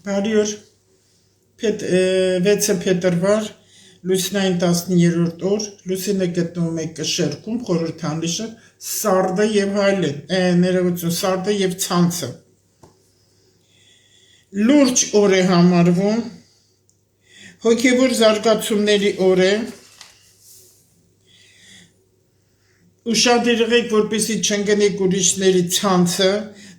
Բարի օր, 6 փետրվար, լուսնային 13-րդ օր, լուսինը գտնվում է կշեռքում, խորհրդանիշը սարդը եւ հայլեն, ներողություն, սարդը եւ ցանցը։ Լուրջ օր է համարվում, հոգեվոր զարգացումների օր է, ուշադիր եղեք, որպեսզի չընկնեք ուրիշների ցանցը,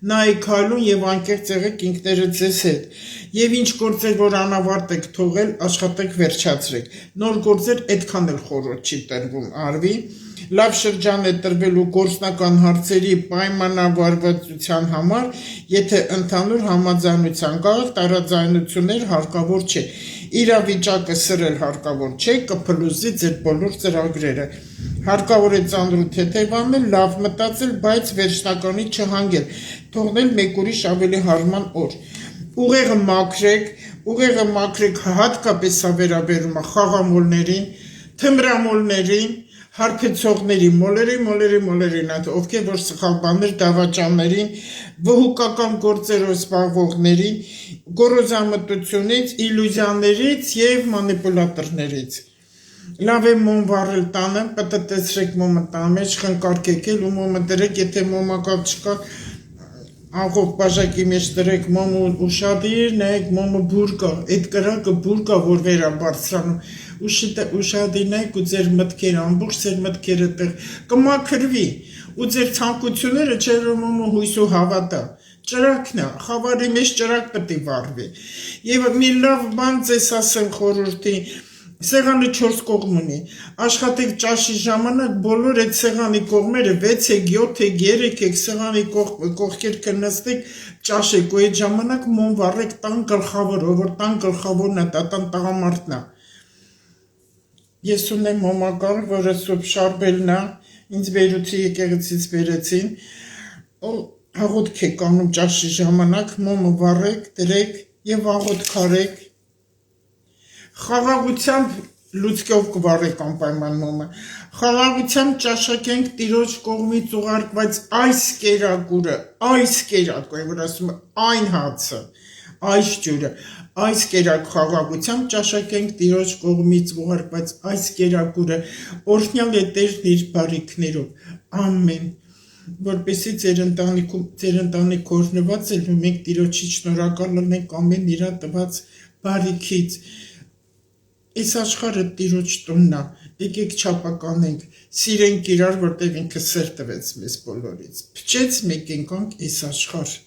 նայեք քայլուն եւ անկեղծ եղեք ինքներդ ձեզ հետ։ Եվ ինչ գործեր, որ անավարտ եք թողել, աշխատեք վերջացրեք։ Նոր գործեր այդքան էլ խորհուրդ չի տրվում արվի։ Լավ շրջան է տրվելու գործնական հարցերի պայմանավորվածության համար, եթե ընդհանուր համաձայնության կա, տարաձայնություններ հարկավոր չէ։ Իրավիճակը սրել հարկավոր չէ, կփլուզի ձեր բոլոր ծրագրերը։ Հարկավոր է ծանրու թեթևանել, լավ մտածել, բայց վերջնականի չհանգել, թողնել մեկ ուրիշ ավելի հարման օր։ Ուղեղը մաքրեք, հատկապես սա վերաբերում է խաղամոլներին, թմրամոլներին, հարբեցողների, մոլերին, ովքեր որ սխալ բաներ դավաճաններին, վհուկական գործերով զբաղվողներին, գոռոզամտությունից, իլյուզիաներից եւ մանիպուլատորներից։ Լավ է մոմ վառել տանը, պտտեցրեք մոմը տան մեջ, խնկարկեք ու մոմը դրեք, եթե մոմակալ չկա, աղով բաժակի մեջ դրեք մոմը ուշադիր, նայեք մոմը բուր կա, այդ կրակը բուր կա, որ վերա բարձրանում, ուշադիր նայեք ու ձեր մտքերը, ամբողջ ձեր մտքերը տեղ կմաքրվի, ու ձեր ցանկությունները չէ որ մոմը հույսու հավատա, ճրակն է, խավարի մեջ ճրակ պետք է վառվի, եւ մի լավ բան ձեզ ասեմ խորհրդի, սեղանը 4 կողմ ունի, աշխատեք ճաշի ժամանակ բոլոր այդ սեղանի կողմերը 6-եք, 7-եք, 3-եք սեղանի կողքեր կնստեք, ճաշեք ու այդ ժամանակ մոմ վառեք տան գլխավոր, որ տան գլխավորն է, տան տղամարդն է։ Ես ունեմ մոմակալ, որը Սուրբ Շարբելն է, ինձ Բեյրութի եկեղեցից բերեցին, աղոթք եք անում ճաշի ժամանակ, մոմը վառեք, դրեք եւ աղոթք արեք։ Խաղաղությամբ լուցկով կվառեք անպայման մոմը, խաղաղությամբ ճաշակենք Տիրոջ կողմից ուղարկված այս կերակուրը, որ ասում է այն հացը, այս ջուրը, այս կերակ խաղաղությամբ ճաշակենք Տիրոջ կողմից ուղարկված այս կերակուրը, օրհնյալ է Տերն իր բարիքներով, ամեն, որպեսզի ձեր ընտանիք օրհնված է, մենք Տիրոջի շնորհակալ լինենք ամեն իրա տված բարիքից։ Այս աշխարհը Տիրոջ տունն է, եկեք չափականենք, սիրենք իրար, որտեղ ինքը սեր տվեց մեզ բոլորից, փչեց մեկ ենք այս աշխարհ։